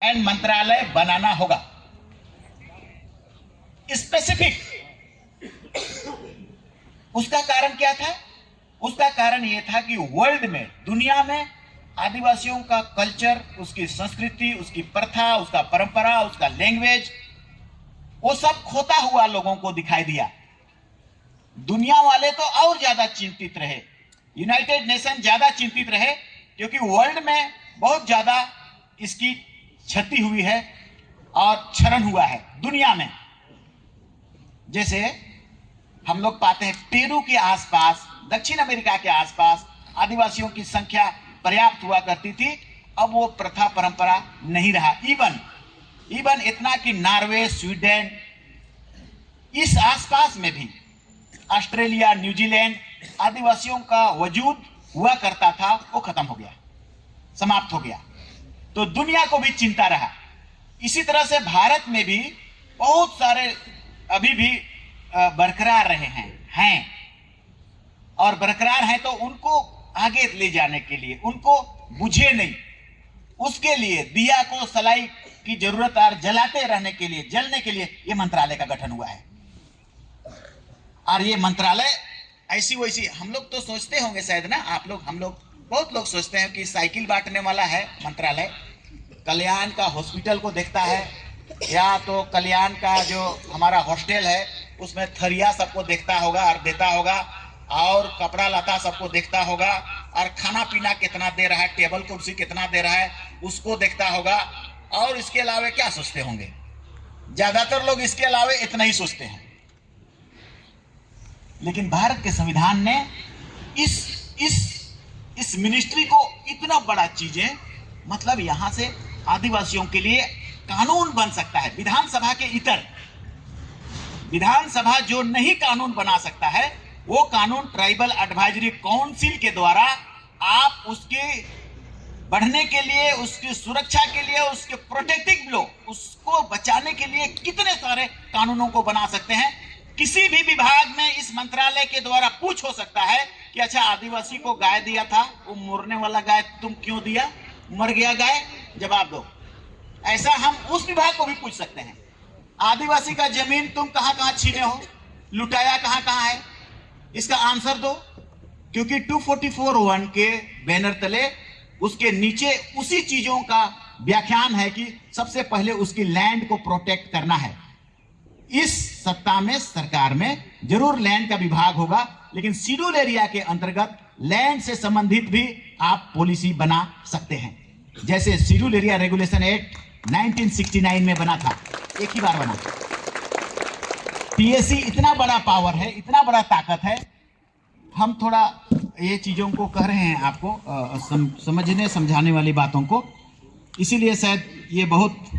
And मंत्रालय बनाना होगा specific. उसका कारण क्या था? उसका कारण यह था कि वर्ल्ड में, दुनिया में आदिवासियों का कल्चर, उसकी संस्कृति, उसकी प्रथा, उसका परंपरा, उसका लैंग्वेज, वो सब खोता हुआ लोगों को दिखाई दिया। दुनिया वाले तो और ज्यादा चिंतित रहे, यूनाइटेड नेशन ज्यादा चिंतित रहे, क्योंकि वर्ल्ड में बहुत ज्यादा इसकी क्षति हुई है और क्षरण हुआ है दुनिया में। जैसे हम लोग पाते हैं पेरू के आसपास, दक्षिण अमेरिका के आसपास आदिवासियों की संख्या पर्याप्त हुआ करती थी, अब वो प्रथा परंपरा नहीं रहा। इवन इतना कि नॉर्वे, स्वीडन, इस आसपास में भी, ऑस्ट्रेलिया, न्यूजीलैंड, आदिवासियों का वजूद हुआ करता था, वो खत्म हो गया, समाप्त हो गया। तो दुनिया को भी चिंता रहा। इसी तरह से भारत में भी बहुत सारे अभी भी बरकरार रहे हैं और बरकरार हैं, तो उनको आगे ले जाने के लिए, उनको बुझे नहीं, उसके लिए दिया को सलाई की जरूरत और जलाते रहने के लिए, जलने के लिए यह मंत्रालय का गठन हुआ है। और ये मंत्रालय ऐसी वैसी, हम लोग तो सोचते होंगे शायद ना, आप लोग, हम लोग, बहुत लोग सोचते हैं कि साइकिल बांटने वाला है मंत्रालय, कल्याण का हॉस्पिटल को देखता है, या तो कल्याण का जो हमारा हॉस्टल है उसमें थरिया सबको देखता होगा और देता होगा, और कपड़ा लता सबको देखता होगा, और खाना पीना कितना दे रहा है, टेबल कुर्सी कितना दे रहा है उसको देखता होगा। और इसके अलावा क्या सोचते होंगे? ज्यादातर लोग इसके अलावा इतना ही सोचते हैं। लेकिन भारत के संविधान ने इस मिनिस्ट्री को इतना बड़ा चीजें, मतलब यहां से आदिवासियों के लिए कानून बन सकता है, विधानसभा के इतर। विधानसभा जो नहीं कानून बना सकता है, वो कानून ट्राइबल एडवाइजरी काउंसिल के द्वारा आप उसके बढ़ने के लिए, उसकी सुरक्षा के लिए, उसके प्रोटेक्टिव लो, उसको बचाने के लिए कितने सारे कानूनों को बना सकते हैं। किसी भी विभाग में इस मंत्रालय के द्वारा पूछ हो सकता है कि अच्छा, आदिवासी को गाय दिया था, वो मरने वाला गाय तुम क्यों दिया, मर गया गाय, जवाब दो। ऐसा हम उस विभाग को भी पूछ सकते हैं। आदिवासी का जमीन तुम कहां कहां छीने हो, लुटाया कहां कहां है, इसका आंसर दो। क्योंकि 244(1) के बैनर तले उसके नीचे उसी चीजों का व्याख्यान है कि सबसे पहले उसकी लैंड को प्रोटेक्ट करना है। इस सत्ता में, सरकार में जरूर लैंड का विभाग होगा, लेकिन शेड्यूल एरिया के अंतर्गत लैंड से संबंधित भी आप पॉलिसी बना सकते हैं। जैसे शेड्यूल एरिया रेगुलेशन एक्ट 1969 में बना था, एक ही बार बना। पीएससी इतना बड़ा पावर है, इतना बड़ा ताकत है। हम थोड़ा ये चीजों को कह रहे हैं आपको समझने समझाने वाली बातों को, इसीलिए शायद ये बहुत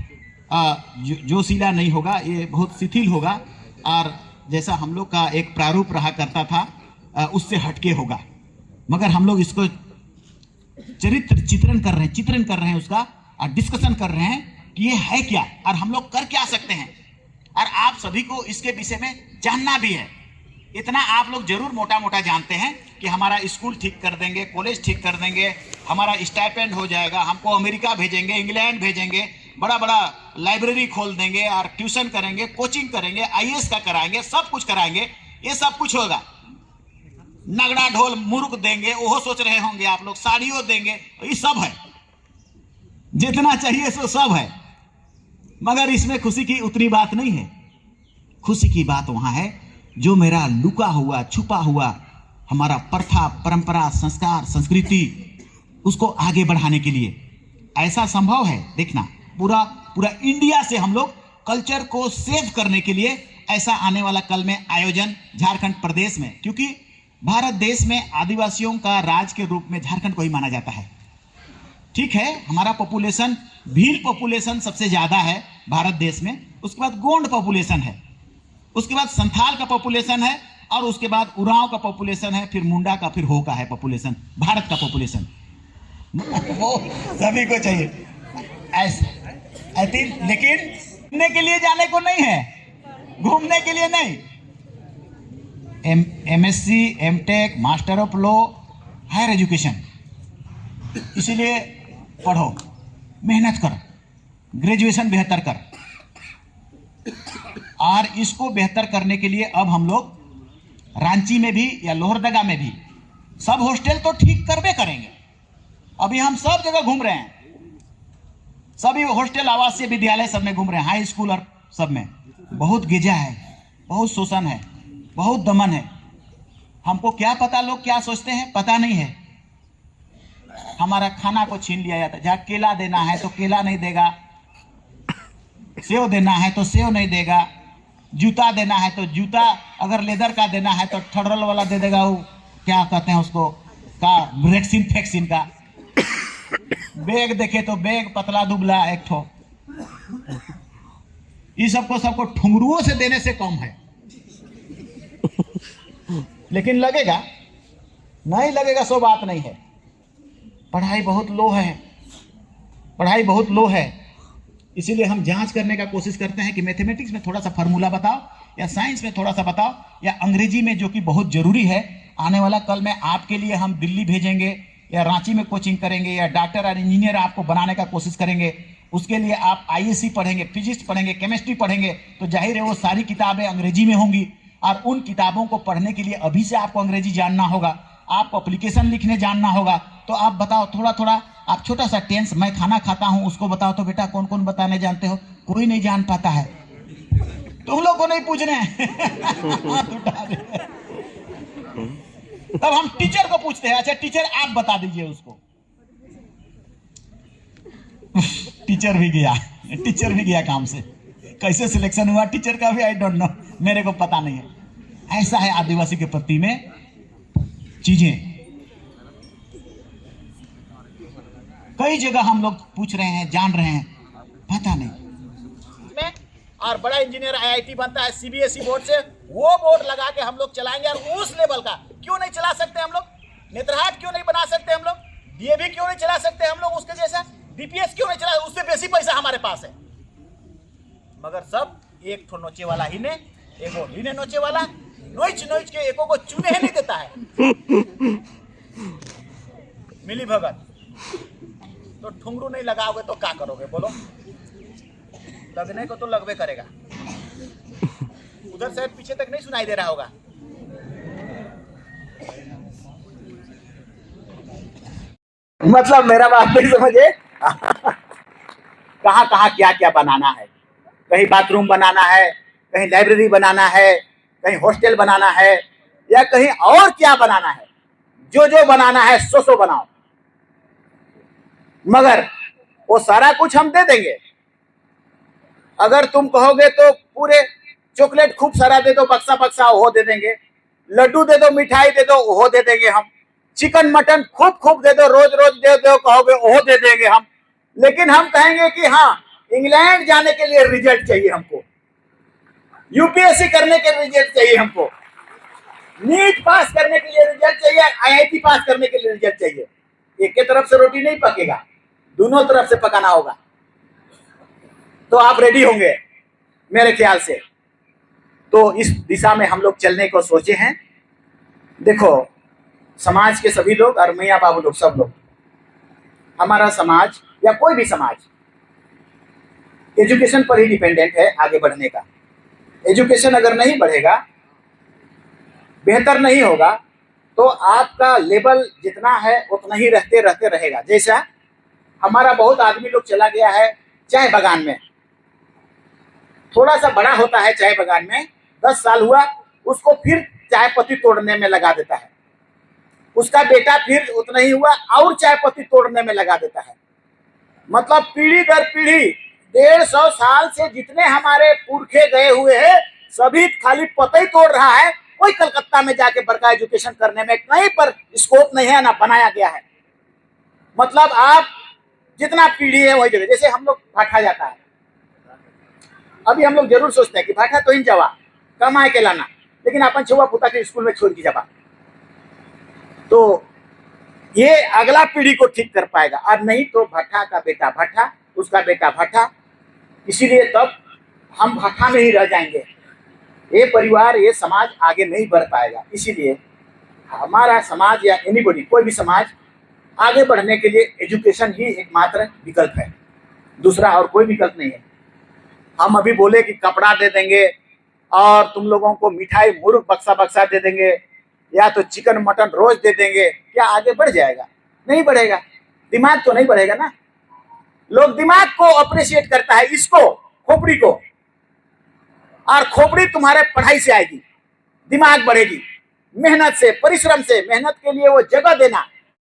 जोशीला नहीं होगा, ये बहुत शिथिल होगा, और जैसा हम लोग का एक प्रारूप रहा करता था उससे हटके होगा। मगर हम लोग इसको चित्रण कर रहे हैं उसका, और डिस्कशन कर रहे हैं कि ये है क्या और हम लोग कर क्या सकते हैं। और आप सभी को इसके विषय में जानना भी है। इतना आप लोग जरूर मोटा मोटा जानते हैं कि हमारा स्कूल ठीक कर देंगे, कॉलेज ठीक कर देंगे, हमारा स्टाइपेंड हो जाएगा, हमको अमेरिका भेजेंगे, इंग्लैंड भेजेंगे, बड़ा बड़ा लाइब्रेरी खोल देंगे और ट्यूशन करेंगे, कोचिंग करेंगे, आईएएस का कराएंगे, सब कुछ कराएंगे। ये सब कुछ होगा। नगड़ा ढोल मुर्ग देंगे, वो सोच रहे होंगे आप लोग, साड़ियों देंगे, ये सब है, जितना चाहिए सो सब है। मगर इसमें खुशी की उतनी बात नहीं है। खुशी की बात वहां है जो मेरा लुका हुआ, छुपा हुआ हमारा प्रथा, परंपरा, संस्कार, संस्कृति, उसको आगे बढ़ाने के लिए ऐसा संभव है। देखना, पूरा इंडिया से हम लोग कल्चर को सेव करने के लिए ऐसा आने वाला कल में आयोजन झारखंड प्रदेश में, क्योंकि भारत देश में आदिवासियों का राज के रूप में झारखंड को ही माना जाता है। ठीक है, हमारा पॉपुलेशन, भील पॉपुलेशन सबसे ज्यादा है भारत देश में, उसके बाद गोंड पॉपुलेशन है, उसके बाद संथाल का पॉपुलेशन है, और उसके बाद उरांव का पॉपुलेशन है, फिर मुंडा का, फिर हो का है पॉपुलेशन, भारत का पॉपुलेशन। वो सभी को चाहिए ऐसे, लेकिन घूमने के लिए जाने को नहीं है, घूमने के लिए नहीं। MSc, MTech, master of law, higher education, इसीलिए पढ़ो, मेहनत करो, ग्रेजुएशन बेहतर कर। और इसको बेहतर करने के लिए अब हम लोग रांची में भी या लोहरदगा में भी सब हॉस्टल तो ठीक करबे करेंगे। अभी हम सब जगह घूम रहे हैं, सभी हॉस्टल आवासीय विद्यालय सब में घूम रहे हैं, हाई स्कूल और सब में बहुत गिजा है, बहुत शोषण है, बहुत दमन है। हमको क्या पता लोग क्या सोचते हैं, पता नहीं है। हमारा खाना को छीन लिया जाता है। जहाँ केला देना है तो केला नहीं देगा, सेव देना है तो सेव नहीं देगा, जूता देना है तो जूता अगर लेदर का देना है तो ठडरल वाला दे देगा, वो क्या कहते हैं उसको का ब्रेक्सिन फैक्सिन का। बैग देखे तो बैग पतला दुबला एक ठो। ये सबको ठुंगरुओं से देने से कम है। लेकिन लगेगा नहीं लगेगा सो बात नहीं है। पढ़ाई बहुत लो है, पढ़ाई बहुत लो है। इसीलिए हम जांच करने का कोशिश करते हैं कि मैथमेटिक्स में थोड़ा सा फार्मूला बताओ, या साइंस में थोड़ा सा बताओ, या अंग्रेजी में जो कि बहुत जरूरी है। आने वाला कल में आपके लिए हम दिल्ली भेजेंगे या रांची में कोचिंग करेंगे, या डॉक्टर और इंजीनियर आपको बनाने का कोशिश करेंगे। उसके लिए आप आईएससी पढ़ेंगे, फिजिक्स पढ़ेंगे, केमिस्ट्री पढ़ेंगे, तो जाहिर है वो सारी किताबें अंग्रेजी में होंगी। और उन किताबों को पढ़ने के लिए अभी से आपको अंग्रेजी जानना होगा, आपको एप्लीकेशन लिखने जानना होगा। तो आप बताओ थोड़ा थोड़ा, आप छोटा सा टेंस, मैं खाना खाता हूं उसको बताओ तो बेटा कौन कौन बताने जानते हो? कोई नहीं जान पाता है। तुम लोग को नहीं पूछने हाथ उठा दे। तब हम टीचर को पूछते हैं, अच्छा टीचर आप बता दीजिए उसको। टीचर भी गया काम से। कैसे सिलेक्शन हुआ टीचर का भी आई डोंट नो, मेरे को पता नहीं है। ऐसा है आदिवासी के प्रति में चीजें। कई जगह हम लोग पूछ रहे हैं, जान रहे हैं, पता नहीं। और बड़ा इंजीनियर आईआईटी बनता है सीबीएसई बोर्ड से, वो बोर्ड लगा के हम लोग चलाएंगे। और उस लेवल का क्यों नहीं चला सकते हम लोग? नेत्रहाट क्यों नहीं बना सकते हम लोग? डीएवी क्यों नहीं चला सकते हम लोग उसके जैसा? डीपीएस क्यों नहीं चला? उससे बेसी पैसा हमारे पास है। मगर सब एक ठो नोचे वाला ही ने, एगो ही ने नोचे वाला, नोच के एको को चुने ही नहीं देता है। मिली भगत। तो ठुंगरू नहीं लगाओगे तो क्या करोगे बोलो? लगने को तो लगवे करेगा। उधर शायद पीछे तक नहीं सुनाई दे रहा होगा। मतलब मेरा बात नहीं समझे। कहाँ कहाँ क्या क्या बनाना है, कहीं बाथरूम बनाना है, कहीं लाइब्रेरी बनाना है, कहीं हॉस्टल बनाना है, या कहीं और क्या बनाना है। जो जो बनाना है सो बनाओ, मगर वो सारा कुछ हम दे देंगे। अगर तुम कहोगे तो पूरे चॉकलेट खूब सारा दे दो, बक्सा बक्सा वो दे देंगे। लड्डू दे दो, मिठाई दे दो, वो दे देंगे हम। चिकन मटन खूब खूब दे दो, रोज रोज दे दो कहोगे, वो दे देंगे हम। लेकिन हम कहेंगे कि हाँ, इंग्लैंड जाने के लिए रिजल्ट चाहिए हमको, यूपीएससी करने के रिजल्ट चाहिए हमको, नीट पास करने के लिए रिजल्ट चाहिए, आईआईटी पास करने के लिए रिजल्ट चाहिए। एक के तरफ से रोटी नहीं पकेगा, दोनों तरफ से पकाना होगा। तो आप रेडी होंगे मेरे ख्याल से। तो इस दिशा में हम लोग चलने को सोचे हैं। देखो, समाज के सभी लोग और मियाँ बाबू लोग, सब लोग, हमारा समाज या कोई भी समाज एजुकेशन पर ही डिपेंडेंट है आगे बढ़ने का। एजुकेशन अगर नहीं बढ़ेगा, बेहतर नहीं होगा, तो आपका लेवल जितना है उतना ही रहते रहते रहेगा। जैसा हमारा बहुत आदमी लोग चला गया है चाय बागान में, थोड़ा सा बड़ा होता है चाय बागान में, 10 साल हुआ, उसको फिर चाय पत्ती तोड़ने में लगा देता है। उसका बेटा फिर उतना ही हुआ और चाय पत्ती तोड़ने में लगा देता है। मतलब पीढ़ी दर पीढ़ी 150 साल से जितने हमारे पुरखे गए हुए हैं, सभी खाली पत्ते ही तोड़ रहा है। कोई कलकत्ता में जाके बड़का एजुकेशन करने में कहीं पर स्कोप नहीं है, ना बनाया गया है। मतलब आप जितना पीढ़ी है वही जगह। जैसे हम लोग भाठा जाता है, अभी हम लोग जरूर सोचते हैं कि भाठा तो इन जावा कमाए के लाना, लेकिन अपन छुआ पुता के स्कूल में छोड़ की जावा, तो ये अगला पीढ़ी को ठीक कर पाएगा। और नहीं तो भट्ठा का बेटा भट्ठा, उसका बेटा भट्ठा, इसीलिए तब हम भट्ठा में ही रह जाएंगे। ये परिवार, ये समाज आगे नहीं बढ़ पाएगा। इसीलिए हमारा समाज या एनीबॉडी, कोई भी समाज आगे बढ़ने के लिए एजुकेशन ही एकमात्र विकल्प है। दूसरा और कोई विकल्प नहीं है। हम अभी बोले कि कपड़ा दे देंगे और तुम लोगों को मिठाई मुर्ग बक्सा बक्सा दे देंगे या तो चिकन मटन रोज दे देंगे, क्या आगे बढ़ जाएगा? नहीं बढ़ेगा। दिमाग तो नहीं बढ़ेगा ना। लोग दिमाग को अप्रिशिएट करता है, इसको, खोपड़ी को, और खोपड़ी तुम्हारे पढ़ाई से आएगी, दिमाग बढ़ेगी, मेहनत से, परिश्रम से। मेहनत के लिए वो जगह देना,